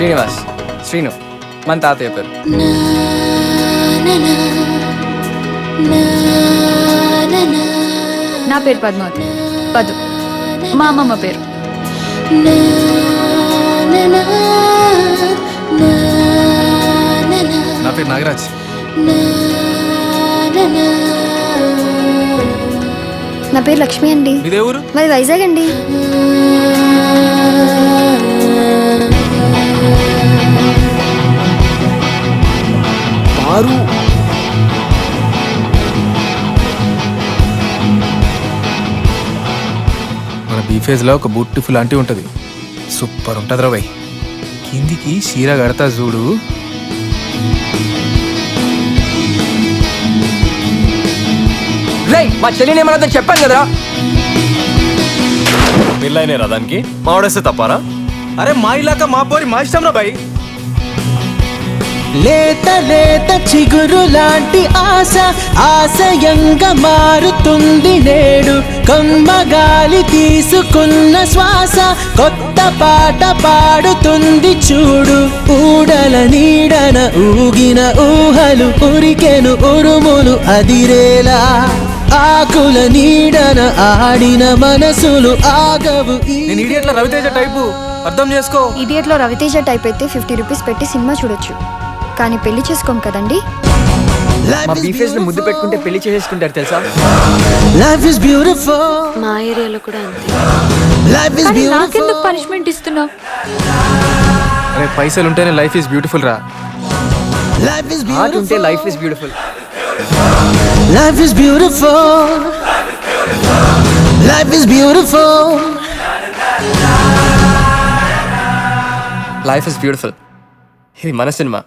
శ్రీనివాస్, శ్రీను, మన తాతయ్య పేరు. నా పేరు పద్మావతి, పద్దు. మా అమ్మమ్మ పేరు. నా పేరు నాగరాజ్. నా పేరు లక్ష్మి అండి. మీదే ఊరు? మరి వైజాగ్ అండి. పారు. మన బీఫేజ్ లో ఒక బ్యూటిఫుల్ ఆంటీ ఉంటది, సూపర్ ఉంటది రా భయ్. కిందికి చీర కడతా చూడు. రేయ్, మా చెల్లిని ఏమన్నా చెప్పాను కదరా. పిల్లైనా దానికి మావాడేస్తే తప్పారా? అరే మా ఇలాక మా పోరి మా ఇష్టం రా భయ్. లేత లేత చిగురు లాంటి ఆశ ఆశయంగా మారుతుంది నేడు. కమ్మగాలి తీసుకున్న శ్వాస కొత్త పాట పాడుతుంది చూడు. ఊడల నీడన ఊగిన ఊహలు ఉరికెను ఉరుములు అదిరేలా. ఆకుల నీడన ఆడిన మనసులు ఆగవు. నేను ఇడియట్ల రవితేజ టైపు, అర్థం చేసుకో. ఇడియట్లో రవితేజ టైప్ అయితే 50 రూపీస్ పెట్టి సినిమా చూడొచ్చు, కానీ పెళ్లి చేసుకోం కదండి. మా బీఫేస్ ముద్దు పెట్టుకుంటే పెళ్లి చేసేసుకుంటారు తెలుసా. Life is beautiful. మా ఏరియాలో కూడా అంతే. Life is కానీ beautiful. నాకెందుకు పనిష్మెంట్ ఇస్తున్నావు? అరే పైసలు ఉంటేనే లైఫ్ ఈజ్ బ్యూటిఫుల్ రా. Life is హార్ట్ ఉంటే beautiful. Life is beautiful. Life is beautiful. Life is beautiful. Life is beautiful. ఇది మన సినిమా.